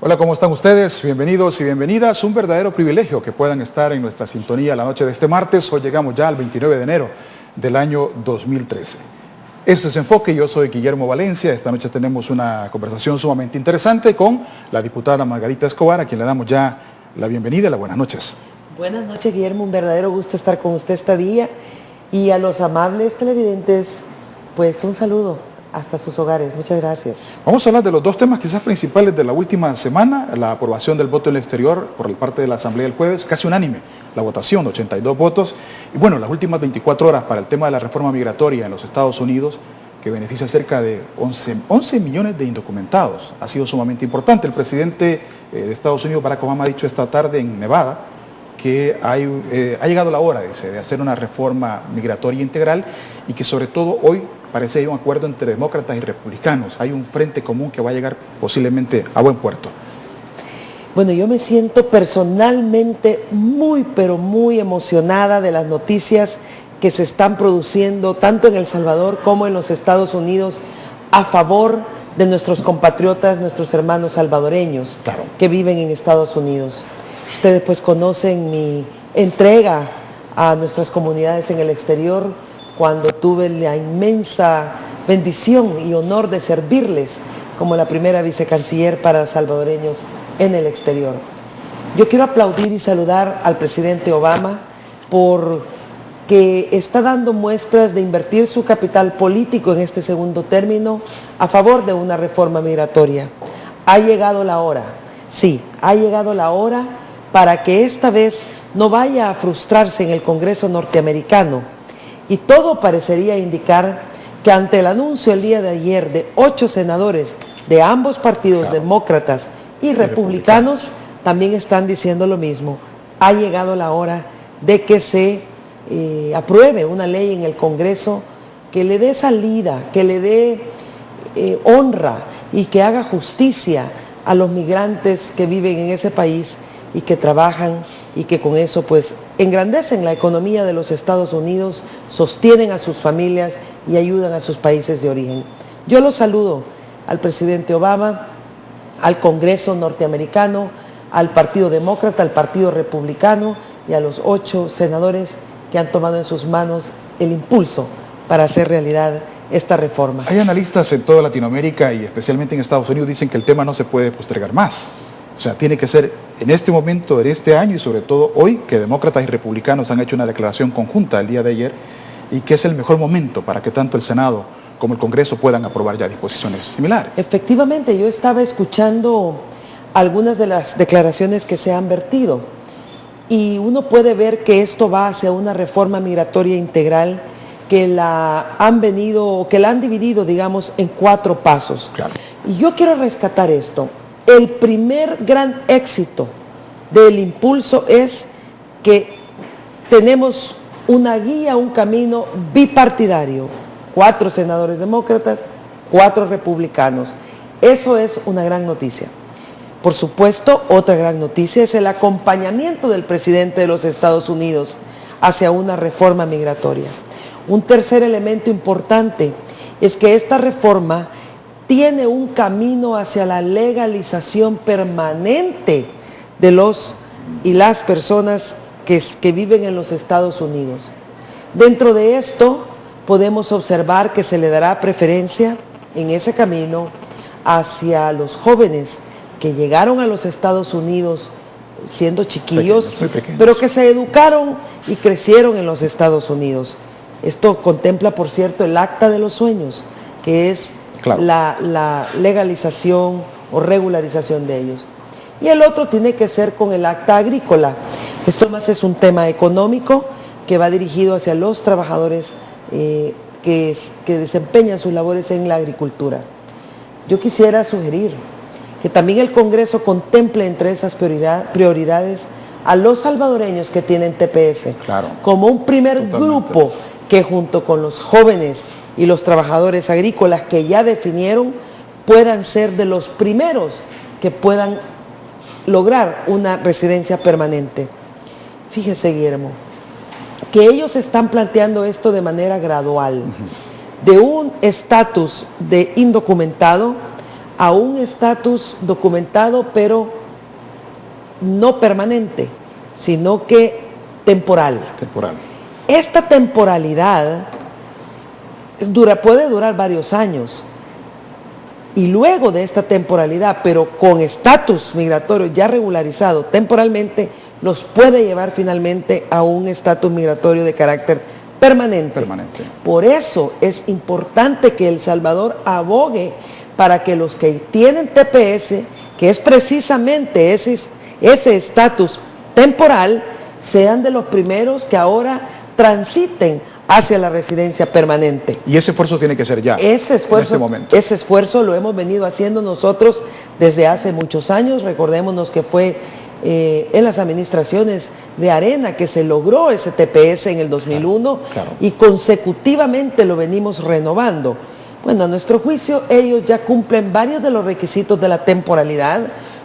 Hola, ¿cómo están ustedes? Bienvenidos y bienvenidas. Un verdadero privilegio que puedan estar en nuestra sintonía la noche de este martes. Hoy llegamos ya al 29 de enero del año 2013. Esto es Enfoque, yo soy Guillermo Valencia. Esta noche tenemos una conversación sumamente interesante con la diputada Margarita Escobar, a quien le damos ya la bienvenida y las buenas noches. Buenas noches, Guillermo. Un verdadero gusto estar con usted este día. Y a los amables televidentes, pues un saludo hasta sus hogares. Muchas gracias. Vamos a hablar de los dos temas quizás principales de la última semana, la aprobación del voto en el exterior por parte de la Asamblea del jueves, casi unánime, la votación, 82 votos, y bueno, las últimas 24 horas para el tema de la reforma migratoria en los Estados Unidos, que beneficia cerca de 11 millones de indocumentados. Ha sido sumamente importante. El presidente de Estados Unidos, Barack Obama, ha dicho esta tarde en Nevada que ha llegado la hora, dice, de hacer una reforma migratoria integral y que sobre todo hoy parece que hay un acuerdo entre demócratas y republicanos. Hay un frente común que va a llegar posiblemente a buen puerto. Bueno, yo me siento personalmente pero muy emocionada de las noticias que se están produciendo tanto en El Salvador como en los Estados Unidos a favor de nuestros compatriotas, nuestros hermanos salvadoreños, claro, que viven en Estados Unidos. Ustedes pues conocen mi entrega a nuestras comunidades en el exterior, cuando tuve la inmensa bendición y honor de servirles como la primera vicecanciller para salvadoreños en el exterior. Yo quiero aplaudir y saludar al presidente Obama porque está dando muestras de invertir su capital político en este segundo término a favor de una reforma migratoria. Ha llegado la hora, sí, ha llegado la hora para que esta vez no vaya a frustrarse en el Congreso norteamericano. Y todo parecería indicar que ante el anuncio el día de ayer de 8 senadores de ambos partidos, claro, demócratas y republicanos, también están diciendo lo mismo. Ha llegado la hora de que se apruebe una ley en el Congreso que le dé salida, que le dé honra y que haga justicia a los migrantes que viven en ese país y que trabajan y que con eso pues engrandecen la economía de los Estados Unidos, sostienen a sus familias y ayudan a sus países de origen. Yo los saludo al presidente Obama, al Congreso norteamericano, al Partido Demócrata, al Partido Republicano y a los 8 senadores que han tomado en sus manos el impulso para hacer realidad esta reforma. Hay analistas en toda Latinoamérica y especialmente en Estados Unidos dicen que el tema no se puede postergar más. O sea, tiene que ser en este momento, en este año y sobre todo hoy, que demócratas y republicanos han hecho una declaración conjunta el día de ayer y que es el mejor momento para que tanto el Senado como el Congreso puedan aprobar ya disposiciones similares. Efectivamente, yo estaba escuchando algunas de las declaraciones que se han vertido y uno puede ver que esto va hacia una reforma migratoria integral que la han dividido, digamos, en 4 pasos. Claro. Y yo quiero rescatar esto. El primer gran éxito del impulso es que tenemos una guía, un camino bipartidario. 4 senadores demócratas, 4 republicanos. Eso es una gran noticia. Por supuesto, otra gran noticia es el acompañamiento del presidente de los Estados Unidos hacia una reforma migratoria. Un tercer elemento importante es que esta reforma tiene un camino hacia la legalización permanente de los y las personas que viven en los Estados Unidos. Dentro de esto podemos observar que se le dará preferencia en ese camino hacia los jóvenes que llegaron a los Estados Unidos siendo chiquillos, pero que se educaron y crecieron en los Estados Unidos. Esto contempla, por cierto, el Acta de los Sueños, que es claro, la legalización o regularización de ellos. Y el otro tiene que ser con el acta agrícola. Esto más es un tema económico que va dirigido hacia los trabajadores que desempeñan sus labores en la agricultura. Yo quisiera sugerir que también el Congreso contemple entre esas prioridades a los salvadoreños que tienen TPS, claro, como un primer grupo que junto con los jóvenes y los trabajadores agrícolas que ya definieron puedan ser de los primeros que puedan lograr una residencia permanente. Fíjese, Guillermo, que ellos están planteando esto de manera gradual, de un estatus de indocumentado a un estatus documentado, pero no permanente, sino que temporal. Temporal. Esta temporalidad puede durar varios años. Y luego de esta temporalidad, pero con estatus migratorio ya regularizado temporalmente, los puede llevar finalmente a un estatus migratorio de carácter permanente. Por eso es importante que El Salvador abogue para que los que tienen TPS, que es precisamente ese estatus temporal, sean de los primeros que ahora transiten hacia la residencia permanente. Y ese esfuerzo tiene que ser ya, ese esfuerzo, en este momento. Ese esfuerzo lo hemos venido haciendo nosotros desde hace muchos años. Recordémonos que fue en las administraciones de Arena que se logró ese TPS en el 2001, claro. Y consecutivamente lo venimos renovando. Bueno, a nuestro juicio ellos ya cumplen varios de los requisitos de la temporalidad,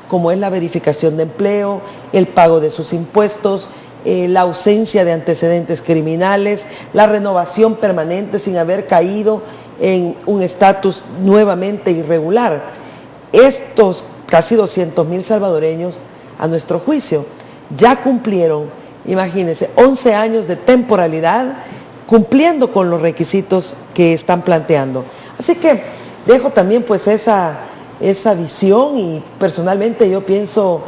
como es la verificación de empleo, el pago de sus impuestos, la ausencia de antecedentes criminales, la renovación permanente sin haber caído en un estatus nuevamente irregular. Estos casi 200,000 salvadoreños, a nuestro juicio, ya cumplieron, imagínense, 11 años de temporalidad, cumpliendo con los requisitos que están planteando. Así que dejo también pues esa visión, y personalmente yo pienso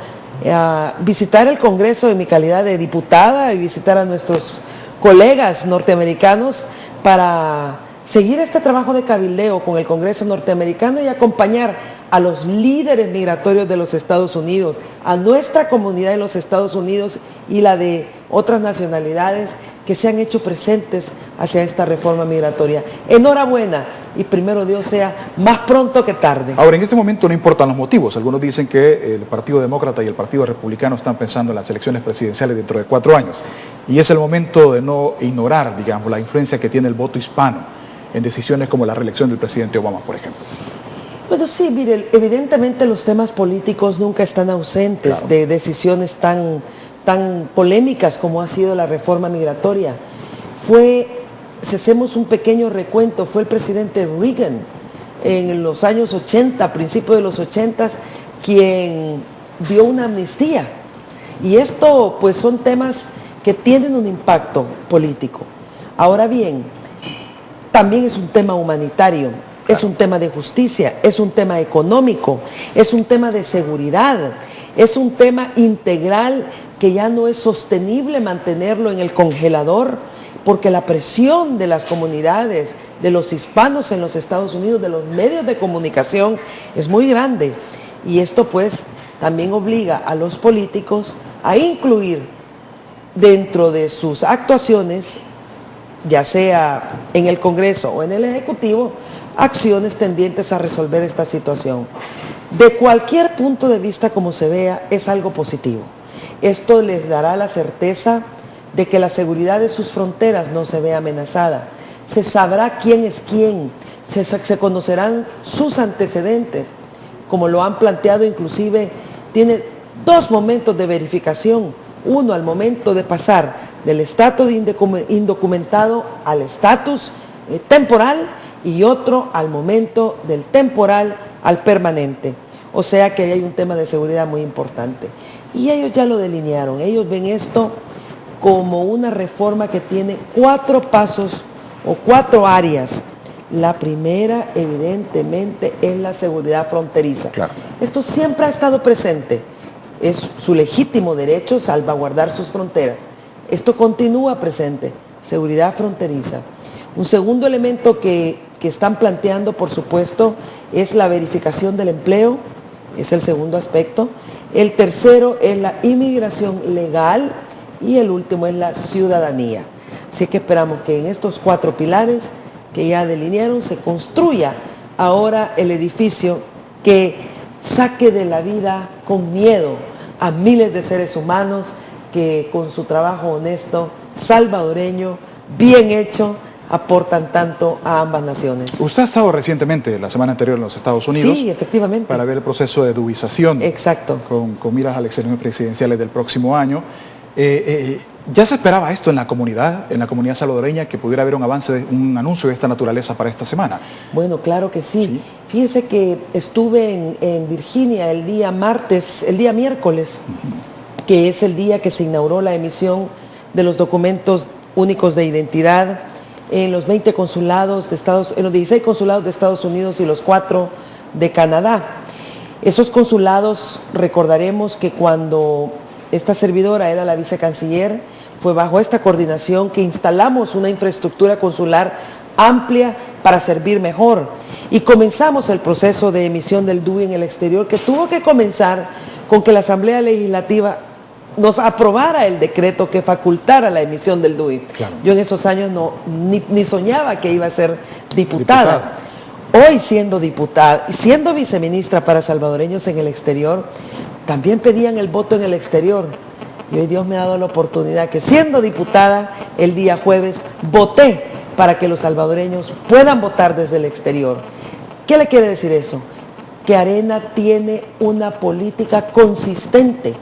visitar el Congreso en mi calidad de diputada y visitar a nuestros colegas norteamericanos para seguir este trabajo de cabildeo con el Congreso norteamericano y acompañar a los líderes migratorios de los Estados Unidos, a nuestra comunidad en los Estados Unidos y la de otras nacionalidades que se han hecho presentes hacia esta reforma migratoria. Enhorabuena, y primero Dios sea más pronto que tarde. Ahora, en este momento no importan los motivos. Algunos dicen que el Partido Demócrata y el Partido Republicano están pensando en las elecciones presidenciales dentro de 4 años. Y es el momento de no ignorar, digamos, la influencia que tiene el voto hispano en decisiones como la reelección del presidente Obama, por ejemplo. Bueno, sí, mire, evidentemente los temas políticos nunca están ausentes, claro, de decisiones tan polémicas como ha sido la reforma migratoria. Si hacemos un pequeño recuento, fue el presidente Reagan en los años 80, a principios de los 80, quien dio una amnistía. Y esto pues son temas que tienen un impacto político. Ahora bien, también es un tema humanitario, es un tema de justicia, es un tema económico, es un tema de seguridad, es un tema integral que ya no es sostenible mantenerlo en el congelador, porque la presión de las comunidades, de los hispanos en los Estados Unidos, de los medios de comunicación, es muy grande. Y esto pues también obliga a los políticos a incluir dentro de sus actuaciones, ya sea en el Congreso o en el Ejecutivo, acciones tendientes a resolver esta situación. De cualquier punto de vista como se vea, es algo positivo. Esto les dará la certeza de que la seguridad de sus fronteras no se ve amenazada. Se sabrá quién es quién, se conocerán sus antecedentes, como lo han planteado, inclusive tiene 2 momentos de verificación, uno al momento de pasar del estatus de indocumentado al estatus temporal, y otro al momento del temporal al permanente. O sea que ahí hay un tema de seguridad muy importante. Y ellos ya lo delinearon, ellos ven esto como una reforma que tiene 4 pasos o 4 áreas. La primera, evidentemente, es la seguridad fronteriza. Claro. Esto siempre ha estado presente. Es su legítimo derecho salvaguardar sus fronteras. Esto continúa presente, seguridad fronteriza. Un segundo elemento que están planteando, por supuesto, es la verificación del empleo, es el segundo aspecto. El tercero es la inmigración legal y el último es la ciudadanía. Así que esperamos que en estos 4 pilares que ya delinearon se construya ahora el edificio que saque de la vida con miedo a miles de seres humanos que con su trabajo honesto, salvadoreño, bien hecho, aportan tanto a ambas naciones. Usted ha estado recientemente, la semana anterior, en los Estados Unidos. Sí, efectivamente. Para ver el proceso de dubización. Exacto. Con miras a las elecciones presidenciales del próximo año. ¿Ya se esperaba esto en la comunidad salvadoreña, que pudiera haber un avance, un anuncio de esta naturaleza para esta semana? Bueno, claro que sí. Sí. Fíjese que estuve en Virginia el día miércoles, que es el día que se inauguró la emisión de los documentos únicos de identidad en los 20 consulados de en los 16 consulados de Estados Unidos y los 4 de Canadá. Esos consulados, recordaremos que cuando esta servidora era la vicecanciller, fue bajo esta coordinación que instalamos una infraestructura consular amplia para servir mejor. Y comenzamos el proceso de emisión del DUI en el exterior, que tuvo que comenzar con que la Asamblea Legislativa nos aprobara el decreto que facultara la emisión del DUI. Claro. Yo en esos años ni soñaba que iba a ser diputada. Hoy, siendo diputada y siendo viceministra para salvadoreños en el exterior, también pedían el voto en el exterior. Y hoy Dios me ha dado la oportunidad que, siendo diputada, el día jueves voté para que los salvadoreños puedan votar desde el exterior. ¿Qué le quiere decir eso? Que Arena tiene una política consistente,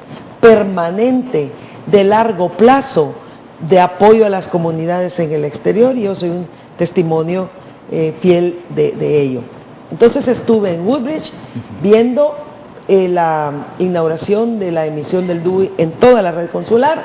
permanente, de largo plazo, de apoyo a las comunidades en el exterior, y yo soy un testimonio fiel de ello. Entonces estuve en Woodbridge viendo la inauguración de la emisión del DUI en toda la red consular,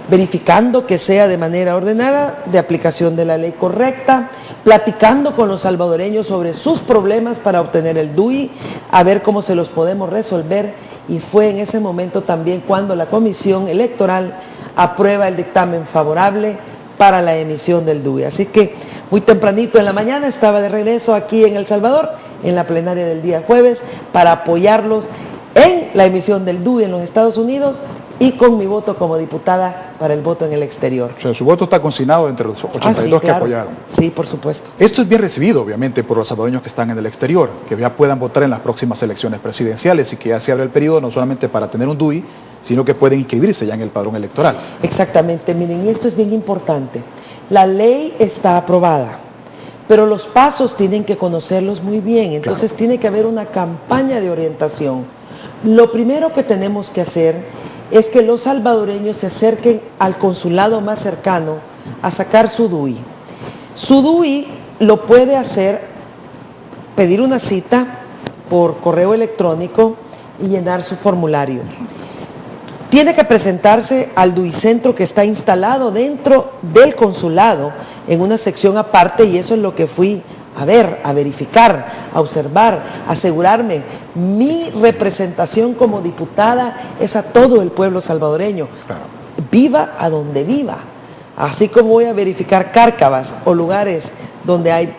verificando que sea de manera ordenada, de aplicación de la ley correcta, platicando con los salvadoreños sobre sus problemas para obtener el DUI, a ver cómo se los podemos resolver, y fue en ese momento también cuando la Comisión Electoral aprueba el dictamen favorable para la emisión del DUI. Así que muy tempranito en la mañana estaba de regreso aquí en El Salvador, en la plenaria del día jueves, para apoyarlos en la emisión del DUI en los Estados Unidos y con mi voto como diputada para el voto en el exterior. O sea, su voto está consignado entre los 82 claro, que apoyaron. Sí, por supuesto. Esto es bien recibido, obviamente, por los salvadoreños que están en el exterior, que ya puedan votar en las próximas elecciones presidenciales, y que ya se abre el periodo no solamente para tener un DUI, sino que pueden inscribirse ya en el padrón electoral. Exactamente, miren, y esto es bien importante. La ley está aprobada, pero los pasos tienen que conocerlos muy bien, entonces claro, tiene que haber una campaña de orientación. Lo primero que tenemos que hacer es que los salvadoreños se acerquen al consulado más cercano a sacar su DUI. Su DUI lo puede hacer, pedir una cita por correo electrónico y llenar su formulario. Tiene que presentarse al DUI Centro, que está instalado dentro del consulado en una sección aparte, y eso es lo que fui a ver, a verificar, a observar, a asegurarme. Mi representación como diputada es a todo el pueblo salvadoreño, claro, viva a donde viva. Así como voy a verificar cárcavas o lugares donde hay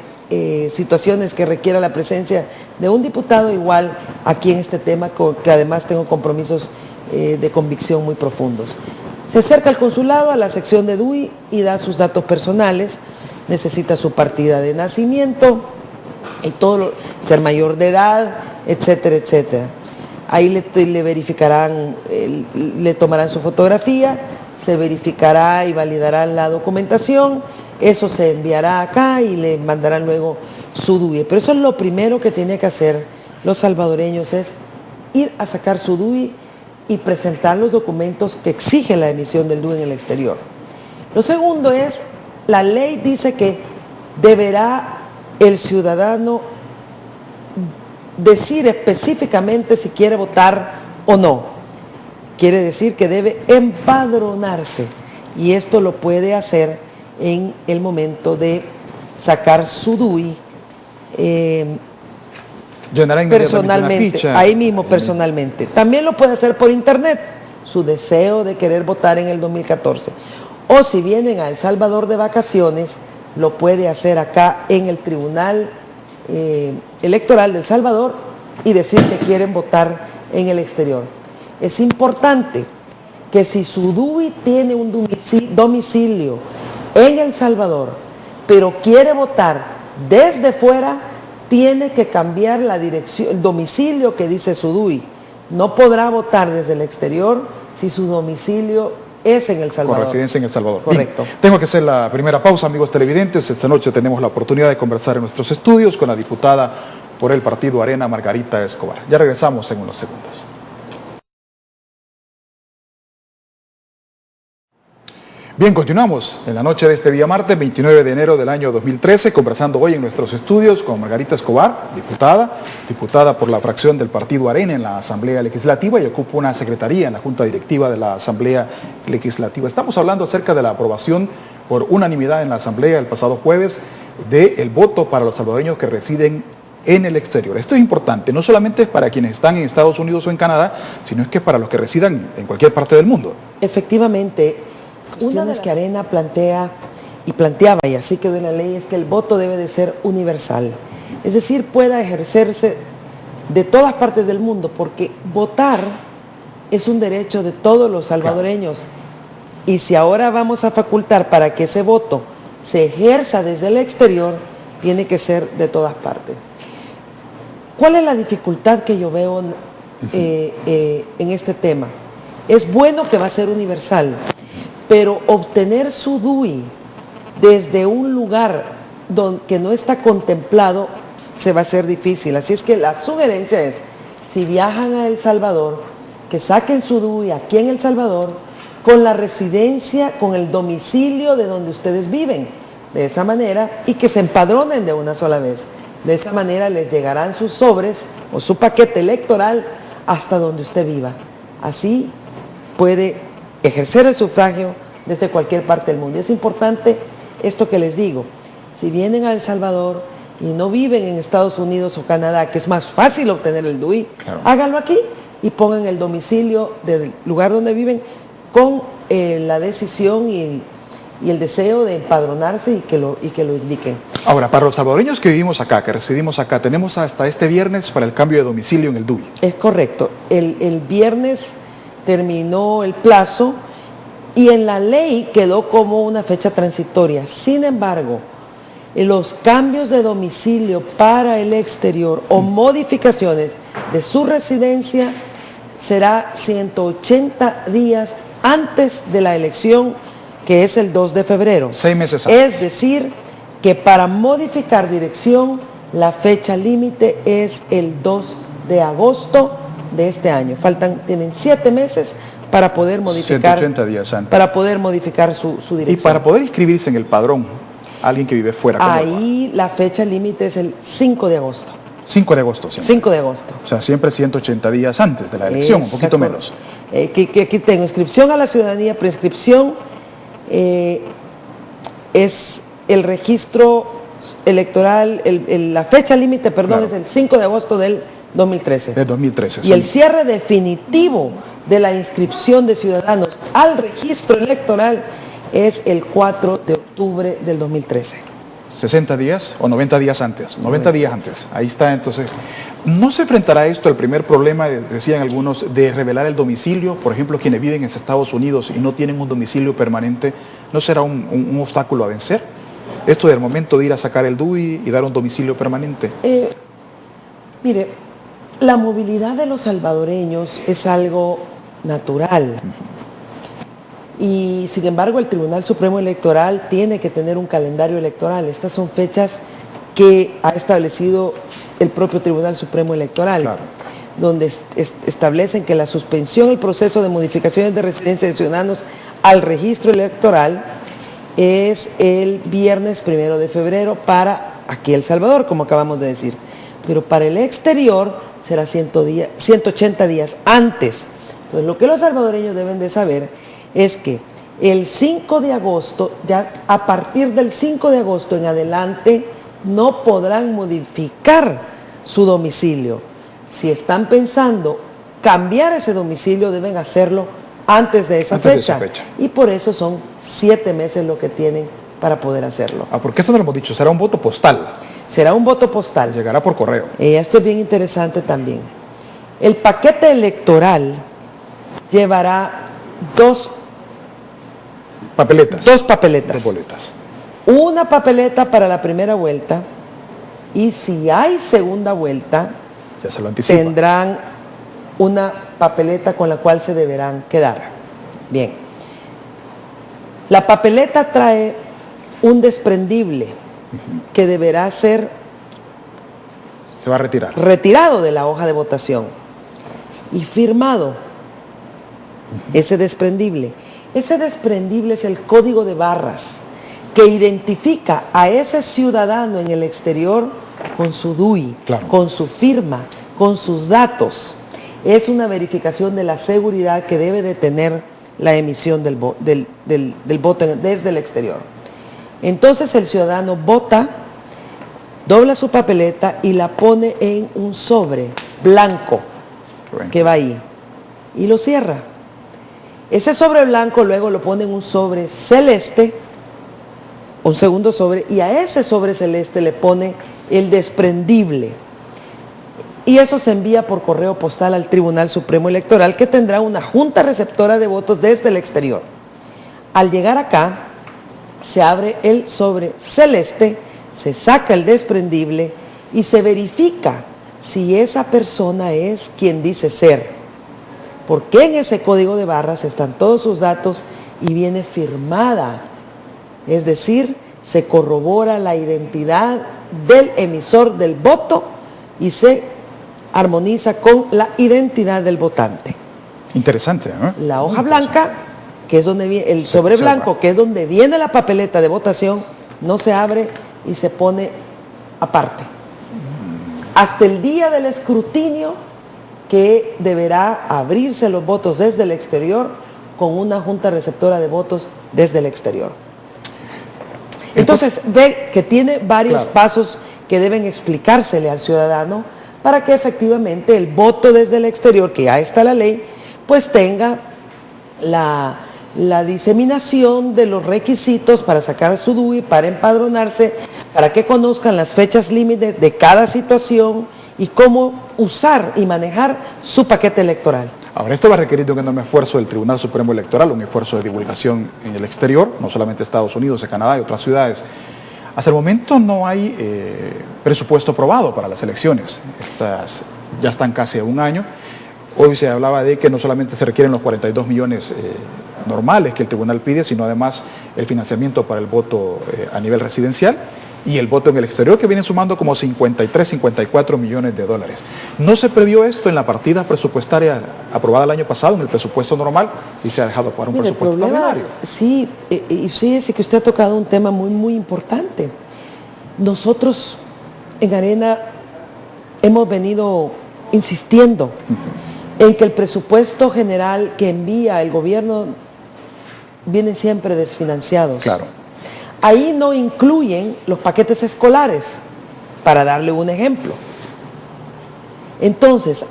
situaciones que requiera la presencia de un diputado, igual aquí en este tema, que además tengo compromisos de convicción muy profundos. Se acerca al consulado, a la sección de DUI, y da sus datos personales. Necesita su partida de nacimiento y todo, ser mayor de edad, etcétera, etcétera. Ahí le verificarán, le tomarán su fotografía, se verificará y validarán la documentación, eso se enviará acá y le mandarán luego su DUI. Pero eso es lo primero que tiene que hacer los salvadoreños, es ir a sacar su DUI y presentar los documentos que exige la emisión del DUI en el exterior. Lo segundo es, la ley dice que deberá el ciudadano decir específicamente si quiere votar o no. Quiere decir que debe empadronarse, y esto lo puede hacer en el momento de sacar su DUI personalmente, ahí mismo personalmente. También lo puede hacer por internet, su deseo de querer votar en el 2014. O si vienen a El Salvador de vacaciones, lo puede hacer acá en el Tribunal Electoral de El Salvador y decir que quieren votar en el exterior. Es importante que si su DUI tiene un domicilio en El Salvador, pero quiere votar desde fuera, tiene que cambiar la dirección, el domicilio que dice su DUI. No podrá votar desde el exterior si su domicilio es en El Salvador. Con residencia en El Salvador. Correcto. Bien, tengo que hacer la primera pausa, amigos televidentes. Esta noche tenemos la oportunidad de conversar en nuestros estudios con la diputada por el partido Arena, Margarita Escobar. Ya regresamos en unos segundos. Bien, continuamos en la noche de este día martes, 29 de enero del año 2013, conversando hoy en nuestros estudios con Margarita Escobar, diputada por la fracción del Partido Arena en la Asamblea Legislativa y ocupa una secretaría en la Junta Directiva de la Asamblea Legislativa. Estamos hablando acerca de la aprobación por unanimidad en la Asamblea el pasado jueves del voto para los salvadoreños que residen en el exterior. Esto es importante, no solamente para quienes están en Estados Unidos o en Canadá, sino es que para los que residan en cualquier parte del mundo. Efectivamente, una de las que Arena planteaba, y así quedó en la ley, es que el voto debe de ser universal. Es decir, pueda ejercerse de todas partes del mundo, porque votar es un derecho de todos los salvadoreños. Claro. Y si ahora vamos a facultar para que ese voto se ejerza desde el exterior, tiene que ser de todas partes. ¿Cuál es la dificultad que yo veo en este tema? Es bueno que va a ser universal, pero obtener su DUI desde un lugar que no está contemplado se va a hacer difícil. Así es que la sugerencia es, si viajan a El Salvador, que saquen su DUI aquí en El Salvador con la residencia, con el domicilio de donde ustedes viven, de esa manera, y que se empadronen de una sola vez. De esa manera les llegarán sus sobres o su paquete electoral hasta donde usted viva. Así puede ejercer el sufragio desde cualquier parte del mundo. Y es importante esto que les digo. Si vienen a El Salvador y no viven en Estados Unidos o Canadá, que es más fácil obtener el DUI, claro, háganlo aquí y pongan el domicilio del lugar donde viven con la decisión y el deseo de empadronarse y que lo indiquen. Ahora, para los salvadoreños que vivimos acá, que residimos acá, tenemos hasta este viernes para el cambio de domicilio en el DUI. Es correcto. El viernes terminó el plazo y en la ley quedó como una fecha transitoria. Sin embargo, los cambios de domicilio para el exterior o modificaciones de su residencia será 180 días antes de la elección, que es el 2 de febrero. 6 meses antes. Es decir, que para modificar dirección, la fecha límite es el 2 de agosto de este año. Tienen 7 meses para poder modificar, 180 días antes. Para poder modificar su dirección. Y para poder inscribirse en el padrón, alguien que vive fuera. Ahí la fecha límite es el 5 de agosto. 5 de agosto siempre. 5 de agosto. O sea, siempre 180 días antes de la elección, un poquito menos. Aquí tengo inscripción a la ciudadanía, prescripción, es el registro electoral, la fecha límite, perdón, claro, es el 5 de agosto del 2013. Del 2013. Y el cierre definitivo de la inscripción de ciudadanos al registro electoral es el 4 de octubre del 2013. 60 días o 90 días antes, 90 días antes. Ahí está, entonces. ¿No se enfrentará esto al primer problema, decían algunos, de revelar el domicilio? Por ejemplo, quienes viven en Estados Unidos y no tienen un domicilio permanente, ¿no será un obstáculo a vencer? Esto del momento de ir a sacar el DUI y dar un domicilio permanente. Mire, la movilidad de los salvadoreños es algo natural. Y sin embargo, el Tribunal Supremo Electoral tiene que tener un calendario electoral. Estas son fechas que ha establecido el propio Tribunal Supremo Electoral, claro, donde establecen que la suspensión del proceso de modificaciones de residencia de ciudadanos al registro electoral es el viernes 1 de febrero para aquí El Salvador, como acabamos de decir. Pero para el exterior será 180 días antes. Entonces, lo que los salvadoreños deben de saber es que el 5 de agosto, ya a partir del 5 de agosto en adelante, no podrán modificar su domicilio. Si están pensando cambiar ese domicilio, deben hacerlo antes de esa fecha. Y por eso son 7 meses lo que tienen para poder hacerlo. Porque eso no lo hemos dicho, será un voto postal. Será un voto postal. Llegará por correo. Esto es bien interesante también. El paquete electoral llevará 2 papeletas. 2 papeletas. 2 boletas. Una papeleta para la primera vuelta y si hay segunda vuelta, ya se lo anticipa, tendrán una papeleta con la cual se deberán quedar. Bien. La papeleta trae un desprendible que deberá ser se va a retirar. Retirado de la hoja de votación y firmado ese desprendible. Ese desprendible es el código de barras que identifica a ese ciudadano en el exterior con su DUI, claro, con su firma, con sus datos. Es una verificación de la seguridad que debe de tener la emisión del voto desde el exterior. Entonces el ciudadano vota, dobla su papeleta y la pone en un sobre blanco que va ahí y lo cierra. Ese sobre blanco luego lo pone en un sobre celeste, un segundo sobre, y a ese sobre celeste le pone el desprendible. Y eso se envía por correo postal al Tribunal Supremo Electoral, que tendrá una junta receptora de votos desde el exterior. Al llegar acá, se abre el sobre celeste, se saca el desprendible y se verifica si esa persona es quien dice ser. Porque en ese código de barras están todos sus datos y viene firmada. Es decir, se corrobora la identidad del emisor del voto y se armoniza con la identidad del votante. Interesante, ¿eh? La hoja blanca, que es donde viene, el sobre blanco, que es donde viene la papeleta de votación, no se abre y se pone aparte. Hasta el día del escrutinio, que deberá abrirse los votos desde el exterior con una junta receptora de votos desde el exterior. Entonces ve que tiene varios pasos que deben explicársele al ciudadano para que efectivamente el voto desde el exterior, que ya está la ley, pues tenga la diseminación de los requisitos para sacar su DUI, para empadronarse, para que conozcan las fechas límites de cada situación y cómo usar y manejar su paquete electoral. Ahora, esto va a requerir de un enorme esfuerzo del Tribunal Supremo Electoral, un esfuerzo de divulgación en el exterior, no solamente Estados Unidos, Canadá y otras ciudades. Hasta el momento no hay presupuesto aprobado para las elecciones. Estas ya están casi a un año. Hoy se hablaba de que no solamente se requieren los 42 millones normales que el tribunal pide, sino además el financiamiento para el voto a nivel residencial y el voto en el exterior, que viene sumando como 53, 54 millones de dólares. ¿No se previó esto en la partida presupuestaria aprobada el año pasado, en el presupuesto normal, y se ha dejado para un presupuesto extraordinario? Sí, y fíjese que usted ha tocado un tema muy, muy importante. Nosotros en Arena hemos venido insistiendo en que el presupuesto general que envía el gobierno viene siempre desfinanciados. Claro. Ahí no incluyen los paquetes escolares, para darle un ejemplo. Entonces,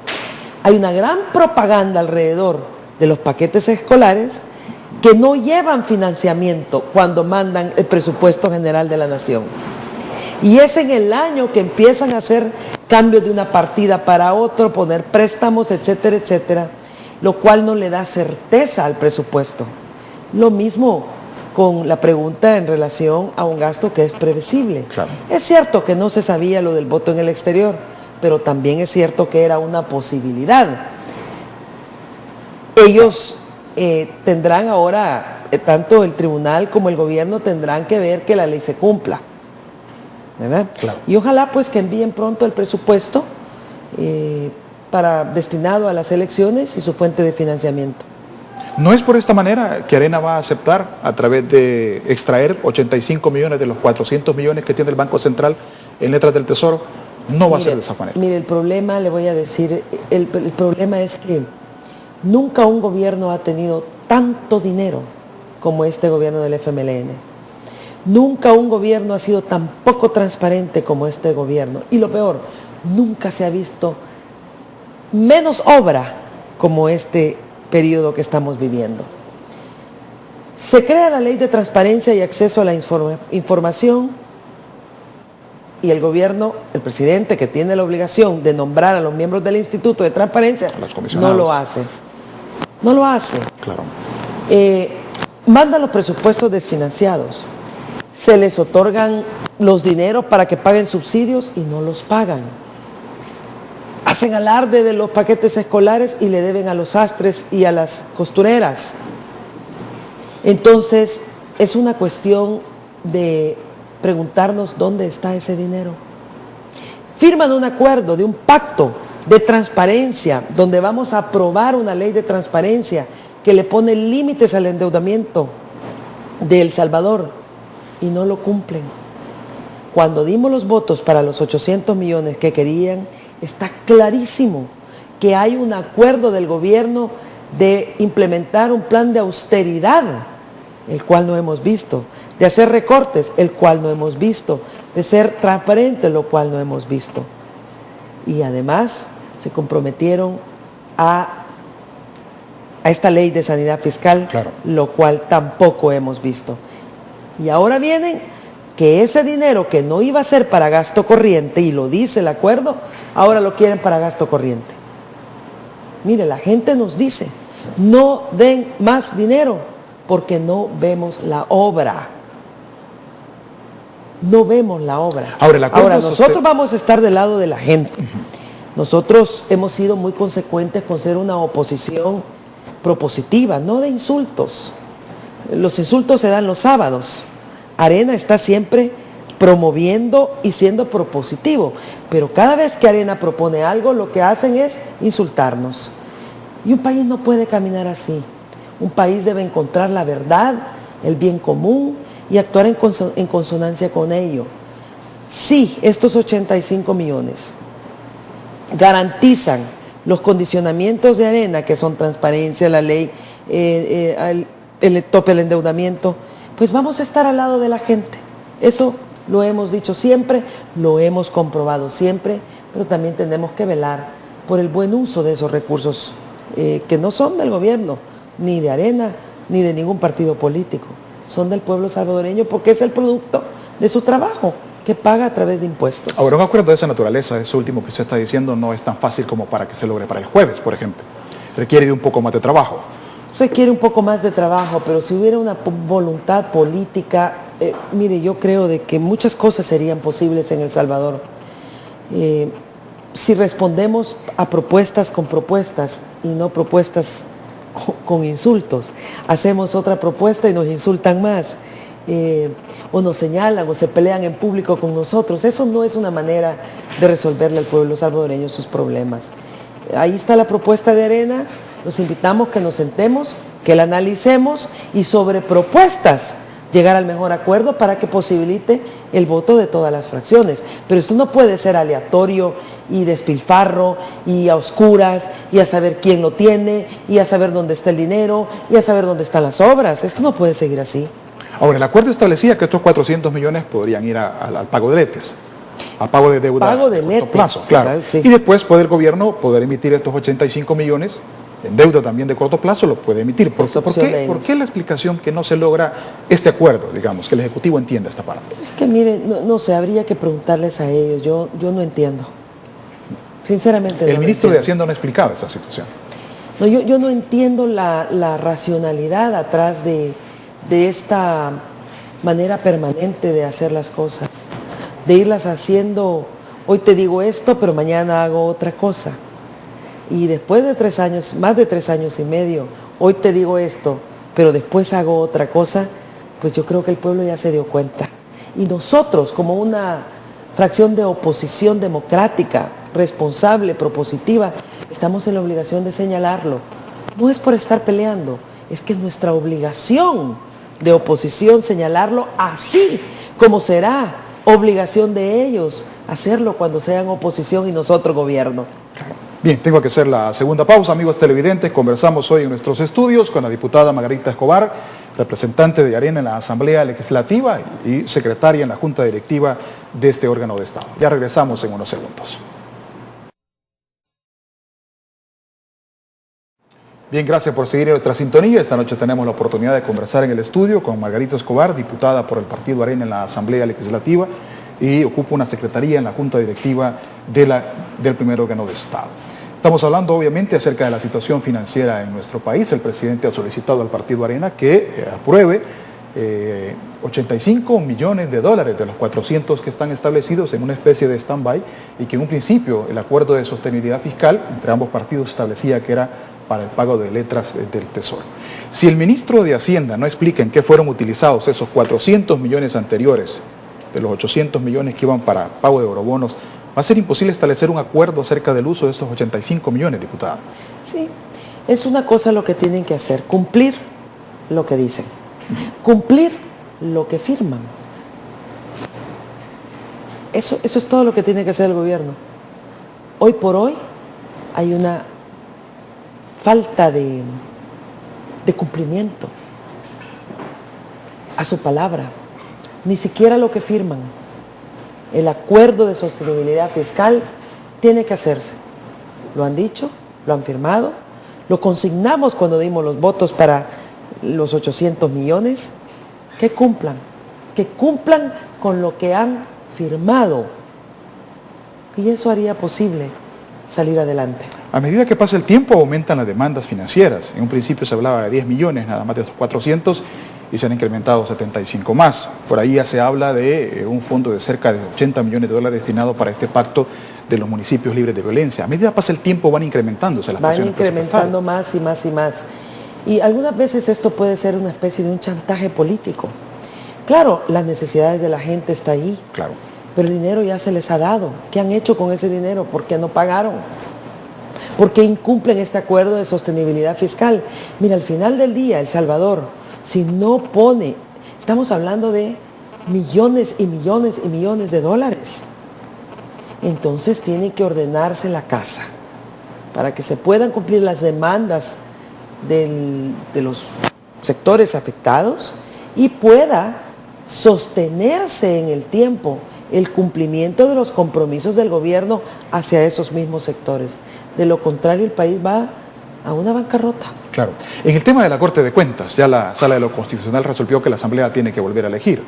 hay una gran propaganda alrededor de los paquetes escolares que no llevan financiamiento cuando mandan el presupuesto general de la nación. Y es en el año que empiezan a hacer cambios de una partida para otro, poner préstamos, etcétera, etcétera, lo cual no le da certeza al presupuesto. Lo mismo con la pregunta en relación a un gasto que es previsible. Claro. Es cierto que no se sabía lo del voto en el exterior, pero también es cierto que era una posibilidad. Ellos tendrán ahora, tanto el tribunal como el gobierno tendrán que ver que la ley se cumpla, ¿verdad? Claro. Y ojalá pues que envíen pronto el presupuesto destinado a las elecciones y su fuente de financiamiento. No es por esta manera que Arena va a aceptar, a través de extraer 85 millones de los 400 millones que tiene el Banco Central en letras del Tesoro. No va a ser de esa manera. Mire, el problema, le voy a decir, el problema es que nunca un gobierno ha tenido tanto dinero como este gobierno del FMLN. Nunca un gobierno ha sido tan poco transparente como este gobierno. Y lo peor, nunca se ha visto menos obra como este periodo que estamos viviendo. Se crea la Ley de Transparencia y Acceso a la Información y el gobierno, el presidente, que tiene la obligación de nombrar a los miembros del Instituto de Transparencia, no lo hace. No lo hace. Claro. Manda los presupuestos desfinanciados. Se les otorgan los dineros para que paguen subsidios y no los pagan. Hacen alarde de los paquetes escolares y le deben a los sastres y a las costureras. Entonces, es una cuestión de preguntarnos dónde está ese dinero. Firman un acuerdo de un pacto de transparencia, donde vamos a aprobar una ley de transparencia que le pone límites al endeudamiento de El Salvador y no lo cumplen. Cuando dimos los votos para los 800 millones que querían, está clarísimo que hay un acuerdo del gobierno de implementar un plan de austeridad, el cual no hemos visto, de hacer recortes, el cual no hemos visto, de ser transparente, lo cual no hemos visto. Y además se comprometieron a esta ley de sanidad fiscal, claro, lo cual tampoco hemos visto. Y ahora vienen que ese dinero que no iba a ser para gasto corriente, y lo dice el acuerdo, ahora lo quieren para gasto corriente. Mire, la gente nos dice, no den más dinero, porque no vemos la obra. No vemos la obra. Ahora nosotros vamos a estar del lado de la gente. Nosotros hemos sido muy consecuentes con ser una oposición propositiva, no de insultos. Los insultos se dan los sábados. Arena está siempre promoviendo y siendo propositivo, pero cada vez que Arena propone algo, lo que hacen es insultarnos. Y un país no puede caminar así. Un país debe encontrar la verdad, el bien común y actuar en consonancia con ello. Sí, estos 85 millones garantizan los condicionamientos de Arena, que son transparencia, la ley, el tope del endeudamiento, pues vamos a estar al lado de la gente. Eso lo hemos dicho siempre, lo hemos comprobado siempre, pero también tenemos que velar por el buen uso de esos recursos que no son del gobierno, ni de Arena, ni de ningún partido político. Son del pueblo salvadoreño porque es el producto de su trabajo, que paga a través de impuestos. Ahora, un acuerdo de esa naturaleza, eso último que usted está diciendo, no es tan fácil como para que se logre para el jueves, por ejemplo. Requiere de un poco más de trabajo. Requiere un poco más de trabajo, pero si hubiera una voluntad política, mire, yo creo de que muchas cosas serían posibles en El Salvador. Si respondemos a propuestas con propuestas y no propuestas con insultos, hacemos otra propuesta y nos insultan más. O nos señalan o se pelean en público con nosotros. Eso no es una manera de resolverle al pueblo salvadoreño sus problemas. Ahí está la propuesta de Arena, los invitamos que nos sentemos, que la analicemos y sobre propuestas llegar al mejor acuerdo para que posibilite el voto de todas las fracciones. Pero esto no puede ser aleatorio y despilfarro y a oscuras y a saber quién lo tiene y a saber dónde está el dinero y a saber dónde están las obras. Esto no puede seguir así. Ahora, el acuerdo establecía que estos 400 millones podrían ir al pago de letes, al pago de deuda pago de corto plazo, sí, claro. Sí. Y después puede el gobierno poder emitir estos 85 millones en deuda también de corto plazo, lo puede emitir. ¿Por qué la explicación que no se logra este acuerdo, digamos, que el Ejecutivo entienda esta parte? Es que mire, no sé, habría que preguntarles a ellos, yo no entiendo. Sinceramente. El ministro de Hacienda no explicaba esa situación. No, yo no entiendo la racionalidad atrás de esta manera permanente de hacer las cosas, de irlas haciendo, hoy te digo esto, pero mañana hago otra cosa. Y después de 3 años, más de 3 años y medio, hoy te digo esto, pero después hago otra cosa, pues yo creo que el pueblo ya se dio cuenta. Y nosotros, como una fracción de oposición democrática, responsable, propositiva, estamos en la obligación de señalarlo. No es por estar peleando, es que es nuestra obligación de oposición señalarlo, así como será obligación de ellos hacerlo cuando sean oposición y nosotros gobierno. Bien, tengo que hacer la segunda pausa, amigos televidentes. Conversamos hoy en nuestros estudios con la diputada Margarita Escobar, representante de Arena en la Asamblea Legislativa y secretaria en la Junta Directiva de este órgano de Estado. Ya regresamos en unos segundos. Bien, gracias por seguir en nuestra sintonía. Esta noche tenemos la oportunidad de conversar en el estudio con Margarita Escobar, diputada por el Partido Arena en la Asamblea Legislativa y ocupa una secretaría en la Junta Directiva del primer órgano de Estado. Estamos hablando obviamente acerca de la situación financiera en nuestro país. El presidente ha solicitado al Partido Arena que apruebe 85 millones de dólares de los 400 que están establecidos en una especie de stand-by y que en un principio el acuerdo de sostenibilidad fiscal entre ambos partidos establecía que era para el pago de letras del Tesoro. Si el ministro de Hacienda no explica en qué fueron utilizados esos 400 millones anteriores de los 800 millones que iban para pago de eurobonos, va a ser imposible establecer un acuerdo acerca del uso de esos 85 millones, diputada. Sí, Es una cosa lo que tienen que hacer, cumplir lo que dicen, cumplir lo que firman. Eso es todo lo que tiene que hacer el gobierno. Hoy por hoy hay una falta de cumplimiento a su palabra, ni siquiera lo que firman. El acuerdo de sostenibilidad fiscal tiene que hacerse. Lo han dicho, lo han firmado, lo consignamos cuando dimos los votos para los 800 millones, que cumplan con lo que han firmado. Y eso haría posible salir adelante. A medida que pasa el tiempo aumentan las demandas financieras. En un principio se hablaba de 10 millones, nada más de 400, y se han incrementado 75 más. Por ahí ya se habla de un fondo de cerca de 80 millones de dólares destinado para este pacto de los municipios libres de violencia. A medida que pasa el tiempo van incrementándose las presiones presupuestarias. Van incrementando más y más y más. Y algunas veces esto puede ser una especie de un chantaje político. Claro, las necesidades de la gente está ahí. Claro. Pero el dinero ya se les ha dado. ¿Qué han hecho con ese dinero? ¿Por qué no pagaron? ¿Por qué incumplen este acuerdo de sostenibilidad fiscal? Mira, al final del día, El Salvador, si no pone, estamos hablando de millones y millones y millones de dólares. Entonces tiene que ordenarse la casa para que se puedan cumplir las demandas de los sectores afectados y pueda sostenerse en el tiempo el cumplimiento de los compromisos del gobierno hacia esos mismos sectores. De lo contrario, el país va a una bancarrota. Claro. En el tema de la Corte de Cuentas, ya la Sala de lo Constitucional resolvió que la Asamblea tiene que volver a elegir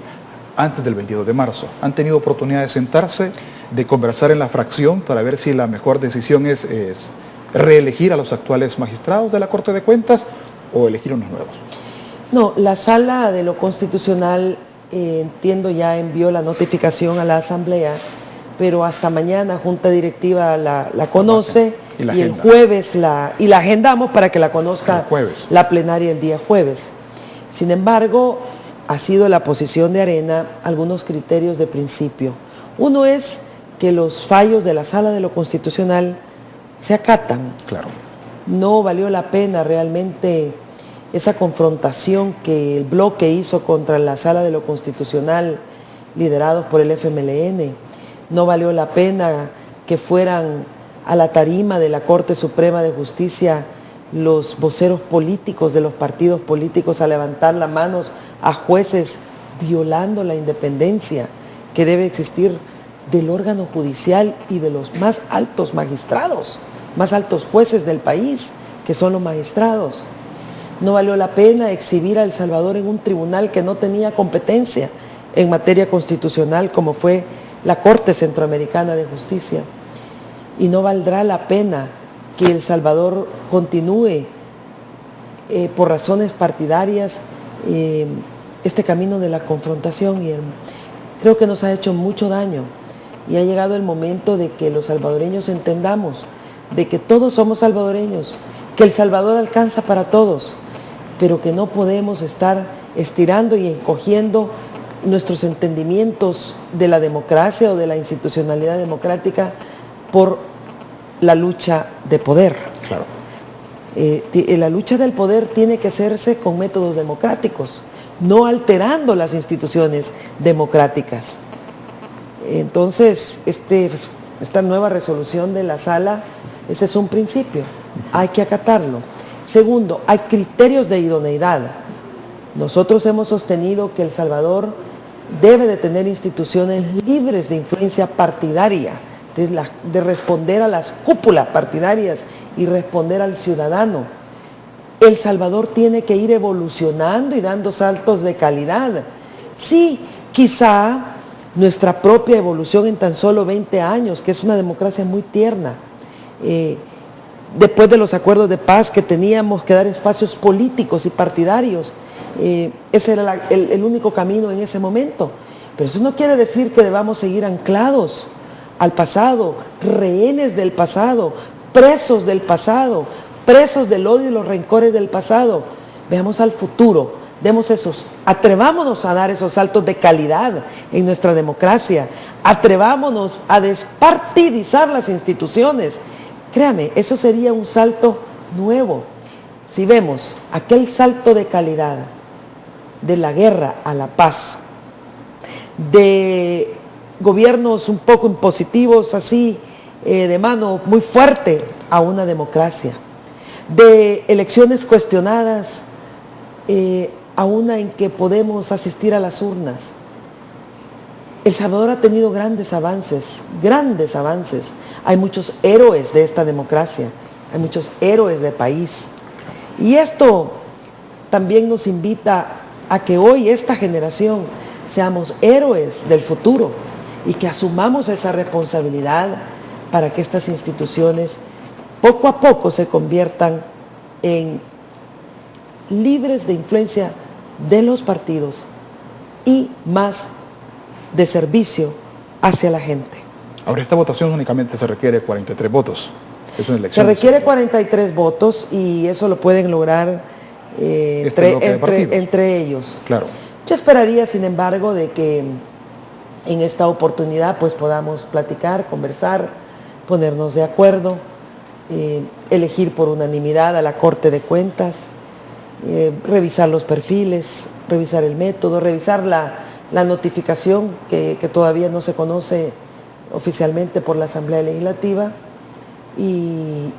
antes del 22 de marzo. ¿Han tenido oportunidad de sentarse, de conversar en la fracción para ver si la mejor decisión es reelegir a los actuales magistrados de la Corte de Cuentas o elegir unos nuevos? No, la Sala de lo Constitucional, entiendo, ya envió la notificación a la Asamblea, pero hasta mañana Junta Directiva la conoce y el jueves la agendamos para que la conozca la plenaria el día jueves. Sin embargo, ha sido la posición de Arena algunos criterios de principio. Uno es que los fallos de la Sala de lo Constitucional se acatan. Claro. No valió la pena realmente esa confrontación que el bloque hizo contra la Sala de lo Constitucional, liderados por el FMLN. No valió la pena que fueran a la tarima de la Corte Suprema de Justicia los voceros políticos de los partidos políticos a levantar las manos a jueces violando la independencia que debe existir del órgano judicial y de los más altos magistrados, más altos jueces del país, que son los magistrados. No valió la pena exhibir a El Salvador en un tribunal que no tenía competencia en materia constitucional, como fue la Corte Centroamericana de Justicia. Y no valdrá la pena que El Salvador continúe por razones partidarias este camino de la confrontación. Y creo que nos ha hecho mucho daño y ha llegado el momento de que los salvadoreños entendamos de que todos somos salvadoreños, que El Salvador alcanza para todos, pero que no podemos estar estirando y encogiendo nuestros entendimientos de la democracia o de la institucionalidad democrática por la lucha de poder. Claro. La lucha del poder tiene que hacerse con métodos democráticos, no alterando las instituciones democráticas. Entonces, esta nueva resolución de la Sala, ese es un principio, hay que acatarlo. Segundo, hay criterios de idoneidad. Nosotros hemos sostenido que El Salvador debe de tener instituciones libres de influencia partidaria, de responder a las cúpulas partidarias y responder al ciudadano. El Salvador tiene que ir evolucionando y dando saltos de calidad. Sí, quizá nuestra propia evolución en tan solo 20 años, que es una democracia muy tierna, después de los acuerdos de paz que teníamos que dar espacios políticos y partidarios, ese era el único camino en ese momento. Pero eso no quiere decir que debamos seguir anclados al pasado, rehenes del pasado, presos del pasado, presos del odio y los rencores del pasado. Veamos al futuro, atrevámonos a dar esos saltos de calidad en nuestra democracia, atrevámonos a despartidizar las instituciones. Créame, eso sería un salto nuevo. si vemos aquel salto de calidad de la guerra a la paz, de gobiernos un poco impositivos así, de mano muy fuerte a una democracia, de elecciones cuestionadas a una en que podemos asistir a las urnas. El Salvador ha tenido grandes avances, grandes avances. Hay muchos héroes de esta democracia, hay muchos héroes de país. Y esto también nos invita a que hoy esta generación seamos héroes del futuro y que asumamos esa responsabilidad para que estas instituciones poco a poco se conviertan en libres de influencia de los partidos y más de servicio hacia la gente. Ahora, esta votación únicamente se requiere 43 votos. Es una elección. Se requiere 43 votos y eso lo pueden lograr entre ellos. Claro. Yo esperaría, sin embargo, de que en esta oportunidad pues podamos platicar, conversar, ponernos de acuerdo, elegir por unanimidad a la Corte de Cuentas, revisar los perfiles, revisar el método, revisar la notificación que todavía no se conoce oficialmente por la Asamblea Legislativa y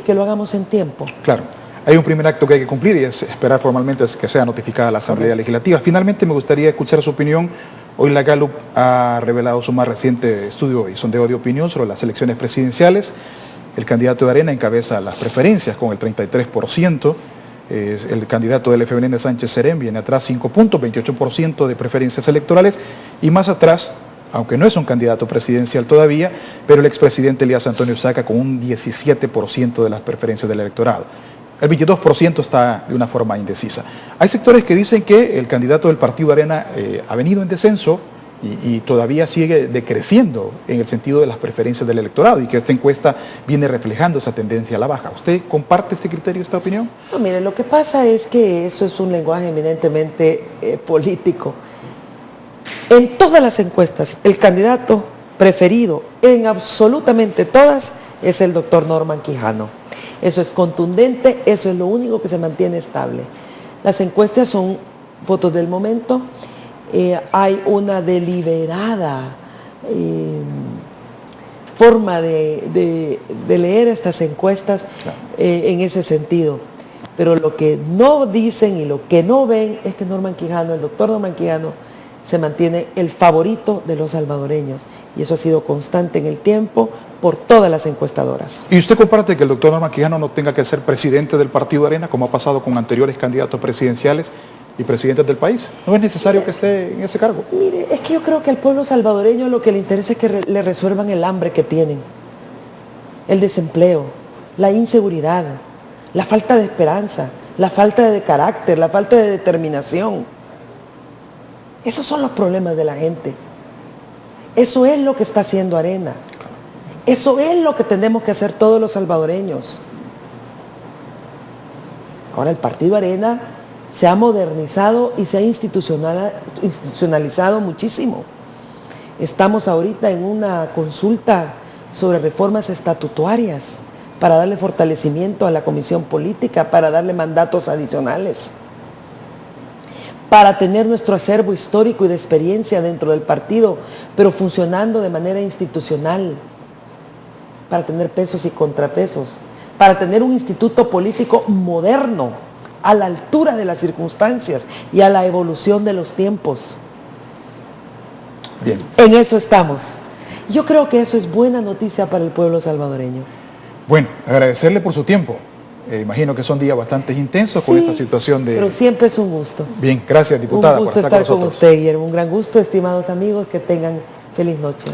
que lo hagamos en tiempo. Claro. Hay un primer acto que hay que cumplir y es esperar formalmente que sea notificada la Asamblea Legislativa. Finalmente me gustaría escuchar su opinión. Hoy la Gallup ha revelado su más reciente estudio y sondeo de opinión sobre las elecciones presidenciales. El candidato de Arena encabeza las preferencias con el 33%. El candidato del FMLN, Sánchez Serén, viene atrás 5 puntos, 28% de preferencias electorales. Y más atrás, aunque no es un candidato presidencial todavía, pero el expresidente Elías Antonio Saca con un 17% de las preferencias del electorado. El 22% está de una forma indecisa. Hay sectores que dicen que el candidato del Partido Arena ha venido en descenso y todavía sigue decreciendo en el sentido de las preferencias del electorado y que esta encuesta viene reflejando esa tendencia a la baja. ¿Usted comparte este criterio, esta opinión? No, mire, lo que pasa es que eso es un lenguaje eminentemente político. En todas las encuestas, el candidato preferido en absolutamente todas es el doctor Norman Quijano. Eso es contundente, eso es lo único que se mantiene estable. Las encuestas son fotos del momento, hay una deliberada forma de leer estas encuestas en ese sentido. Pero lo que no dicen y lo que no ven es que Norman Quijano, el doctor Norman Quijano, se mantiene el favorito de los salvadoreños. Y eso ha sido constante en el tiempo por todas las encuestadoras. ¿Y usted comparte que el doctor Norman Quijano no tenga que ser presidente del Partido Arena, como ha pasado con anteriores candidatos presidenciales y presidentes del país? ¿No es necesario que esté en ese cargo? Mire, es que yo creo que al pueblo salvadoreño lo que le interesa es que le resuelvan el hambre que tienen, el desempleo, la inseguridad, la falta de esperanza, la falta de carácter, la falta de determinación. Esos son los problemas de la gente. Eso es lo que está haciendo Arena. Eso es lo que tenemos que hacer todos los salvadoreños. Ahora el Partido Arena se ha modernizado y se ha institucionalizado muchísimo. Estamos ahorita en una consulta sobre reformas estatutarias para darle fortalecimiento a la comisión política, para darle mandatos adicionales, para tener nuestro acervo histórico y de experiencia dentro del partido, pero funcionando de manera institucional, para tener pesos y contrapesos, para tener un instituto político moderno, a la altura de las circunstancias y a la evolución de los tiempos. Bien. En eso estamos. Yo creo que eso es buena noticia para el pueblo salvadoreño. Bueno, agradecerle por su tiempo. Imagino que son días bastante intensos con esta situación de... pero siempre es un gusto. Bien, gracias, diputada. Un gusto estar con usted, Guillermo. Un gran gusto, estimados amigos, que tengan feliz noche.